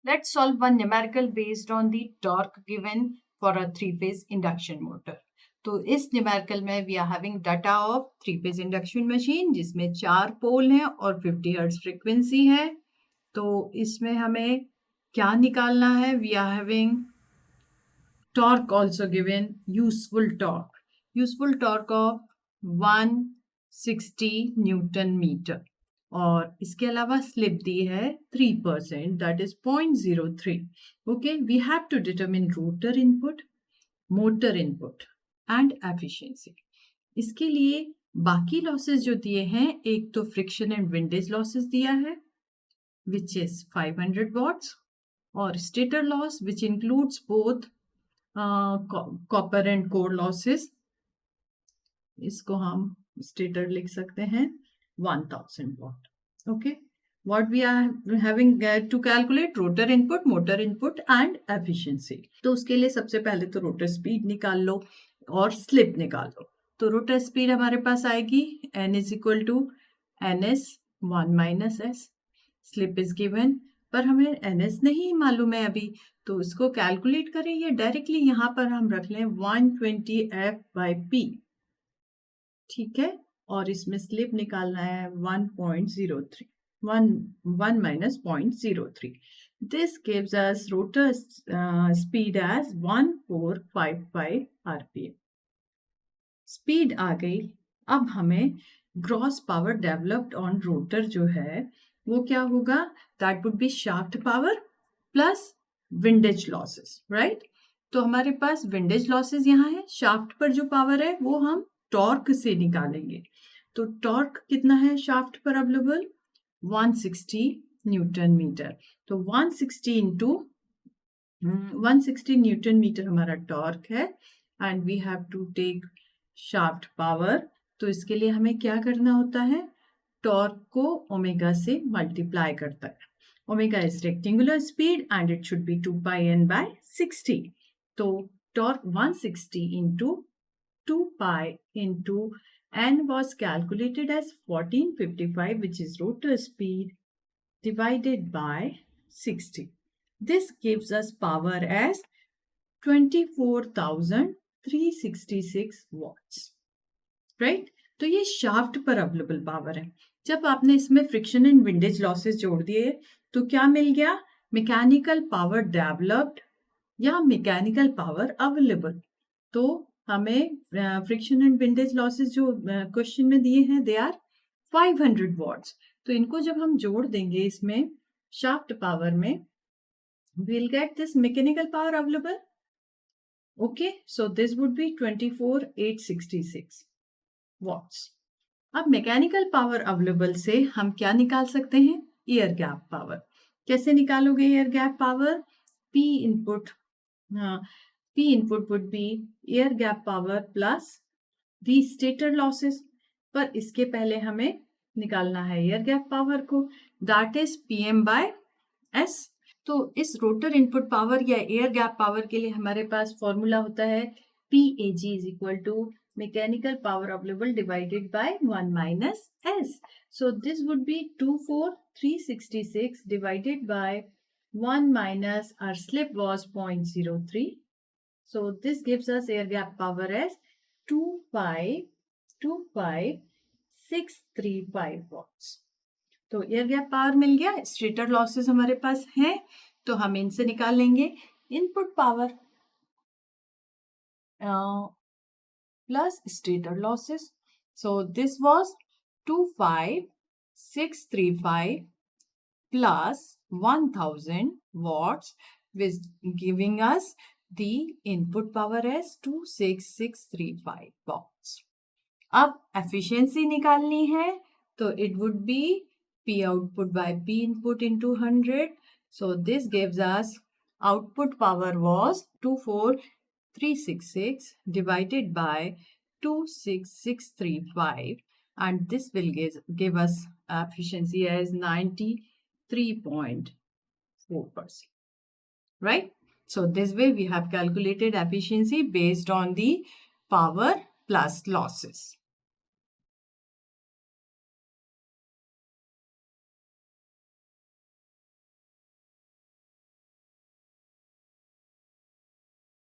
Let's solve one numerical based on the torque given for a three-phase induction motor. तो इस numerical में we are having data of three phase induction machine जिसमें 4 पोल हैं और 50 hertz frequency है. तो इसमें हमें क्या निकालना है? We are having torque also given, useful torque of 160 newton metre और इसके अलावा स्लिप दी है 3%, that is 0.03. Okay, we have to determine rotor input, motor input and efficiency. इसके लिए बाकी लॉसेस जो दिए हैं, एक तो फ्रिक्शन एंड विंडेज लॉसेस दिया है विच इज 500 वॉट्स और stator loss which includes both copper and core losses. इसको हम स्टेटर लिख सकते हैं 1000 watt. Okay, what we are having to calculate rotor input, motor input and efficiency. तो उसके लिए सबसे पहले तो रोटर स्पीड निकाल लो और स्लिप निकाल लो. तो रोटर स्पीड हमारे पास आएगी n is equal to ns 1 minus s. Slip is given, पर हमें ns नहीं मालूम है अभी, तो इसको कैलकुलेट करें या डायरेक्टली यहाँ पर हम रख लें 120f by p. ठीक है, और इसमें स्लिप निकालना है 1.03, 1 minus 0.03. This gives us rotor speed as 1455 rpm. Speed आ गई. अब हमें gross power developed on rotor जो है वो क्या होगा? That would be shaft power plus windage losses, right? तो हमारे पास विंडेज लॉसेस यहाँ है, शाफ्ट पर जो पावर है वो हम टॉर्क से निकालेंगे. तो टॉर्क कितना है शाफ्ट पर अवेलेबल? 160 newton metre. तो 160 इंटू 160 न्यूटन मीटर हमारा टॉर्क है and we have to take shaft power. तो इसके लिए हमें क्या करना होता है? टॉर्क को ओमेगा से मल्टीप्लाई करता है. Omega is rectangular speed and it should be 2 pi n by 60. तो torque 160 into 2 pi into n was calculated as 1455, which is rotor speed divided by 60. This gives us power as 24,366 watts, right? तो ये shaft पर available power है. जब आपने इसमें friction and windage losses जोड़ दिए तो क्या मिल गया? मैकेनिकल पावर डेवलप्ड या मैकेनिकल पावर अवेलेबल. तो हमें फ्रिक्शन एंड विंडेज लॉसेस जो क्वेश्चन में दिए हैं दे आर 500 वॉट्स. तो इनको जब हम जोड़ देंगे इसमें शाफ्ट पावर में, we'll get this mechanical power available. Okay, so this would be 24,866 watts. अब मैकेनिकल पावर अवेलेबल से हम क्या निकाल सकते हैं? Air gap power. कैसे निकालोगे air gap power? P input would be air gap power plus the stator losses. पर इसके पहले हमें निकालना है एयर गैप पावर को, that is PM by S. तो इस रोटर इनपुट पावर या एयर गैप पावर के लिए हमारे पास फॉर्मूला होता है PAG is equal to mechanical power available divided by 1 minus S. So this would be 24,366 divided by 1 minus our slip was 0.03. So this gives us air gap power as 25635 watts. तो air gap power मिल गया. Stator losses हमारे पास हैं तो हम इनसे निकाल लेंगे input power plus stator losses. So this was 25635 plus 1000 watts, which giving us the input power as 26635 watts. अब efficiency निकालनी है तो it would be P output by P input into 100. So this gives us output power was 24366 divided by 26635 and this will give us efficiency as 93.4%. Right? So this way we have calculated efficiency based on the power plus losses.